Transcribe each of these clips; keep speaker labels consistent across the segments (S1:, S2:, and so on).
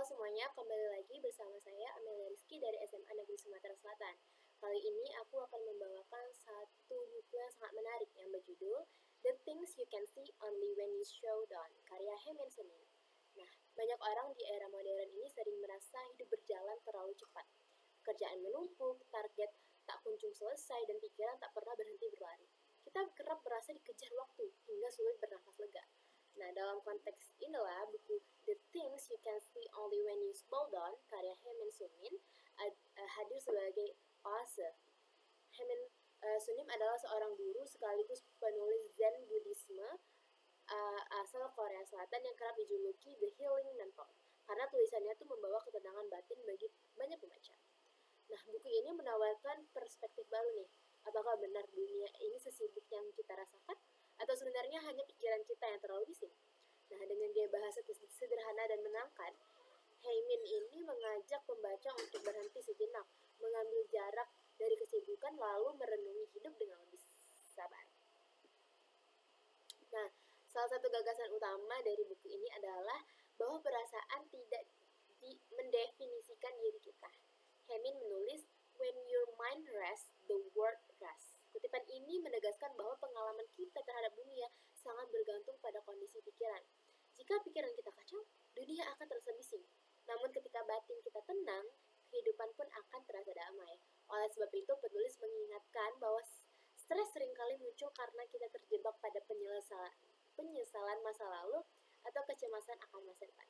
S1: semuanya, kembali lagi bersama saya Amelia Rizky dari SMA Negeri Sumatera Selatan. Kali ini aku akan membawakan satu buku yang sangat menarik yang berjudul The Things You Can See Only When You Slow Down, karya Hemin Sunim. Nah, banyak orang di era modern ini sering merasa hidup berjalan terlalu cepat. Kerjaan menumpuk, target tak kunjung selesai, dan pikiran tak pernah berhenti berlari. Kita kerap merasa dikejar waktu hingga sulit bernafas lega. Nah, dalam konteks inilah buku The Things You Can See Only When You Slow Down, karya Hemin Sunim, hadir sebagai oase. Hemin Sunim adalah seorang guru sekaligus penulis Zen Buddhisme asal Korea Selatan yang kerap dijuluki The Healing Mentor, karena tulisannya itu membawa ketenangan batin bagi banyak pembaca. Nah, buku ini menawarkan perspektif baru nih. Apakah benar dunia ini sesibuk yang kita rasakan? Atau sebenarnya hanya pikiran kita yang terlalu bising? Nah, dengan gaya bahasa sederhana dan menangkan, Heimin ini mengajak pembaca untuk berhenti sejenak, mengambil jarak dari kesibukan, lalu merenungi hidup dengan lebih sabar. Nah, salah satu gagasan utama dari buku ini adalah bahwa perasaan tidak mendefinisikan diri kita. Heimin menulis, "When your mind rests, the world rests." Kutipan ini menegaskan bahwa pengalaman kita terhadap dunia sangat bergantung pada kondisi pikiran. Jika pikiran kita kacau, dunia akan terasa bising. Namun ketika batin kita tenang, kehidupan pun akan terasa damai. Oleh sebab itu, penulis mengingatkan bahwa stres seringkali muncul karena kita terjebak pada penyesalan masa lalu atau kecemasan akan masa depan.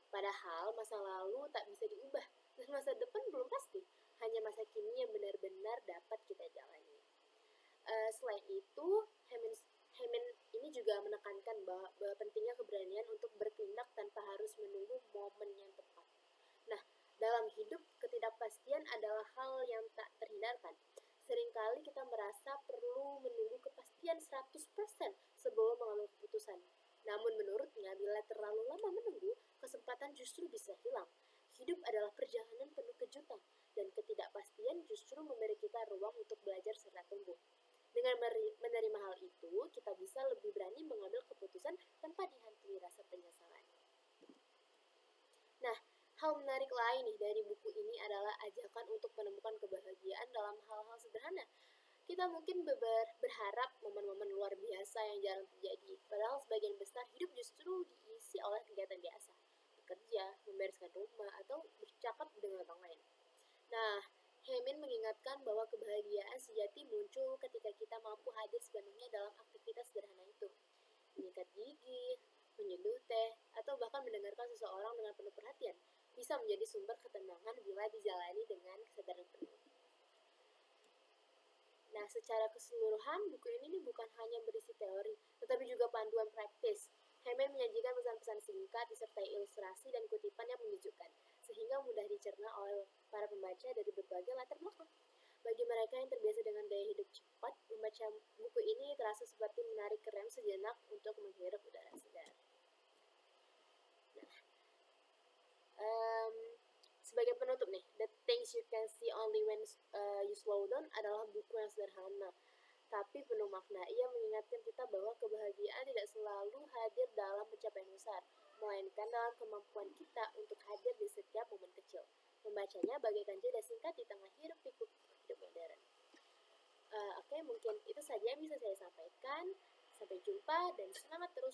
S1: Padahal masa lalu tak bisa diubah, dan masa depan belum pasti. Hanya masa kini yang benar-benar dapat kita jalani. Selain itu, Heimin ini juga menekankan bahwa pentingnya keberanian untuk bertindak tanpa harus menunggu momen yang tepat. Nah, dalam hidup, ketidakpastian adalah hal yang tak terhindarkan. Seringkali kita merasa perlu menunggu kepastian 100% sebelum mengambil keputusan. Namun menurutnya, bila terlalu lama menunggu, kesempatan justru bisa hilang. Hidup adalah perjalanan penuh kejutan, dan ketidakpastian justru memberi kita ruang untuk belajar serta tumbuh. Dengan menerima hal itu, kita bisa lebih berani mengambil keputusan tanpa dihantui rasa penyesalan. Nah, hal menarik lain nih dari buku ini adalah ajakan untuk menemukan kebahagiaan dalam hal-hal sederhana. Kita mungkin berharap momen-momen luar biasa yang jarang terjadi, padahal sebagian besar hidup justru diisi oleh kegiatan biasa, bekerja, membereskan rumah, atau bercakap dengan orang lain. Nah, Heimin mengingatkan bahwa kebahagiaan sejati muncul ketika kita mampu hadir sepenuhnya dalam aktivitas sederhana itu. Menyikat gigi, menyeduh teh, atau bahkan mendengarkan seseorang dengan penuh perhatian bisa menjadi sumber ketenangan bila dijalani dengan kesadaran penuh. Nah, secara keseluruhan, buku ini bukan hanya berisi teori, tetapi juga panduan praktis. Heimin menyajikan pesan-pesan singkat disertai ilustrasi dan kutipan yang menyejukkan, sehingga mudah dicerna oleh para pembaca dari berbagai latar belakang. Bagi mereka yang terbiasa dengan gaya hidup cepat, membaca buku ini terasa seperti menarik rem sejenak untuk menghirup udara segar. Nah, sebagai penutup nih, The Things You Can See Only When You Slow Down adalah buku yang sederhana, tapi penuh makna. Ia mengingatkan kita bahwa kebahagiaan tidak selalu hadir dalam pencapaian besar, melainkan dalam kemampuan kita untuk hadir di setiap momen kecil. Membacanya bagaikan jeda singkat di tengah hiruk-pikuk hidup modern. Oke, mungkin itu saja yang bisa saya sampaikan. Sampai jumpa dan semangat terus